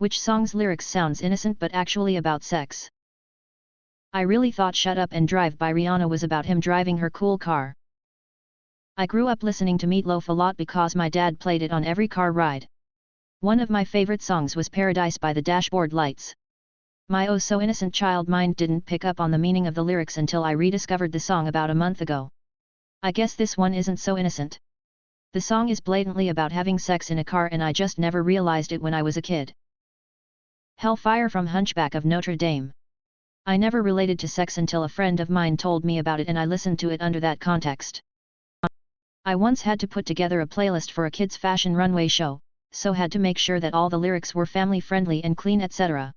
Which song's lyrics sounds innocent but actually about sex? I really thought Shut Up and Drive by Rihanna was about him driving her cool car. I grew up listening to Meat Loaf a lot because my dad played it on every car ride. One of my favorite songs was Paradise by the Dashboard Lights. My oh so innocent child mind didn't pick up on the meaning of the lyrics until I rediscovered the song about a month ago. I guess this one isn't so innocent. The song is blatantly about having sex in a car and I just never realized it when I was a kid. Hellfire from Hunchback of Notre Dame. I never related to sex until a friend of mine told me about it and I listened to it under that context. I once had to put together a playlist for a kids' fashion runway show, so had to make sure that all the lyrics were family-friendly and clean etc.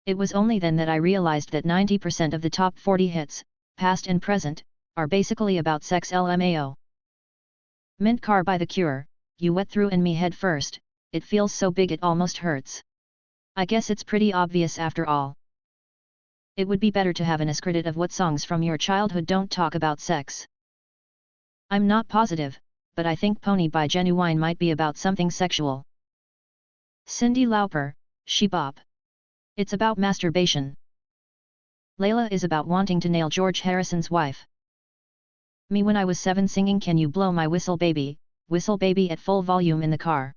It was only then that I realized that 90% of the top 40 hits, past and present, are basically about sex LMAO. Mint Car by The Cure, you wet through and me head first, it feels so big it almost hurts. I guess it's pretty obvious after all. It would be better to have an AskReddit of what songs from your childhood don't talk about sex. I'm not positive, but I think Pony by Genuine might be about something sexual. Cyndi Lauper, She Bop. It's about masturbation. Layla is about wanting to nail George Harrison's wife. Me when I was 7 singing Can You Blow My Whistle Baby at full volume in the car.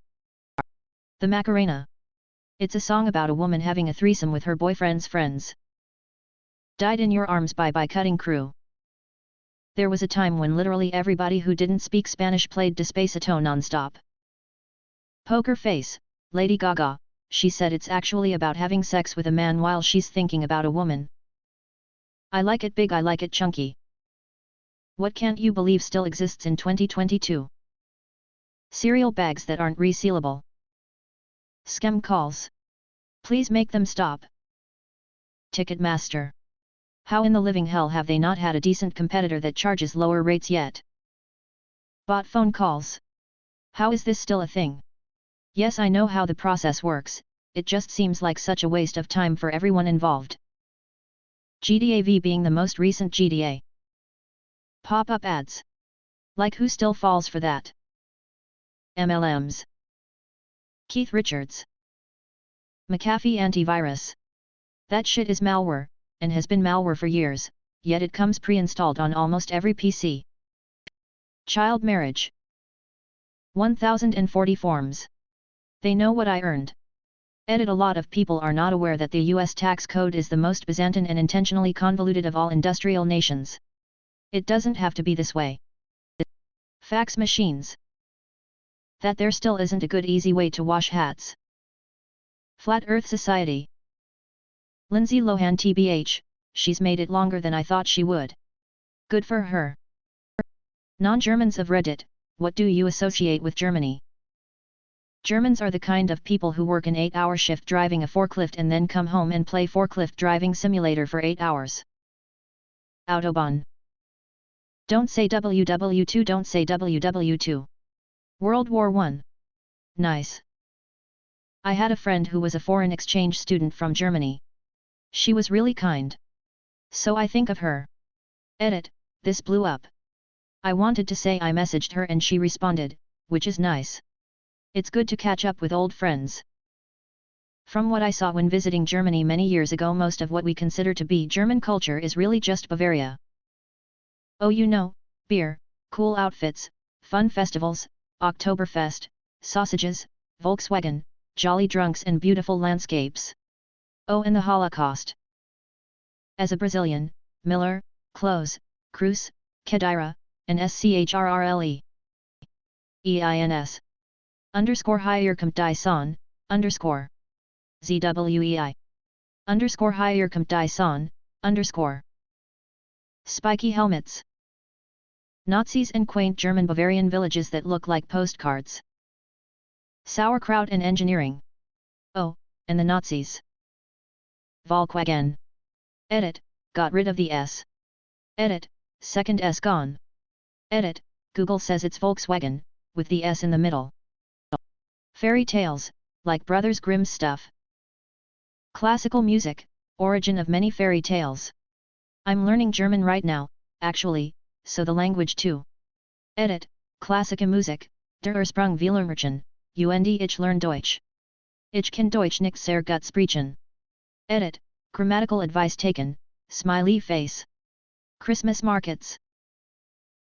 The Macarena. It's a song about a woman having a threesome with her boyfriend's friends. Died in Your Arms by Cutting Crew. There was a time when literally everybody who didn't speak Spanish played Despacito non-stop. Poker Face, Lady Gaga, she said it's actually about having sex with a man while she's thinking about a woman. I like it big, I like it chunky. What can't you believe still exists in 2022? Cereal bags that aren't resealable. Scam calls. Please make them stop. Ticketmaster. How in the living hell have they not had a decent competitor that charges lower rates yet? Bot phone calls. How is this still a thing? Yes, I know how the process works, it just seems like such a waste of time for everyone involved. GTA V being the most recent GTA. Pop-up ads. Like who still falls for that? MLMs. Keith Richards. McAfee antivirus. That shit is malware, and has been malware for years, yet it comes pre-installed on almost every PC. Child marriage. 1040 forms. They know what I earned. Edit. A lot of people are not aware that the US tax code is the most Byzantine and intentionally convoluted of all industrial nations. It doesn't have to be this way. Fax machines. That there still isn't a good easy way to wash hats. Flat Earth Society. Lindsay Lohan TBH, she's made it longer than I thought she would. Good for her. Non-Germans of Reddit, what do you associate with Germany? Germans are the kind of people who work an 8-hour shift driving a forklift and then come home and play forklift driving simulator for 8 hours. Autobahn. Don't say WW2, don't say WW2. World War I. Nice. I had a friend who was a foreign exchange student from Germany. She was really kind. So I think of her. Edit, this blew up. I wanted to say I messaged her and she responded, which is nice. It's good to catch up with old friends. From what I saw when visiting Germany many years ago, most of what we consider to be German culture is really just Bavaria. Oh, you know, beer, cool outfits, fun festivals, Oktoberfest, sausages, Volkswagen, jolly drunks and beautiful landscapes. Oh, and the Holocaust. As a Brazilian, Miller, Close, Cruz, Kedira, and Schrrle. EINS. Underscore Hierkamp die Son, underscore. ZWEI. Underscore Hierkamp die Son, underscore. Spiky helmets. Nazis and quaint German Bavarian villages that look like postcards. Sauerkraut and engineering. Oh, and the Nazis. Volkswagen. Edit, got rid of the S. Edit, second S gone. Edit, Google says it's Volkswagen, with the S in the middle. Fairy tales, like Brothers Grimm's stuff. Classical music, origin of many fairy tales. I'm learning German right now, actually, so the language too. Edit, klassische Musik, der Ursprung vieler Märchen, und ich lerne Deutsch. Ich kann Deutsch nicht sehr gut sprechen. Edit. Grammatical advice taken, smiley face. Christmas markets.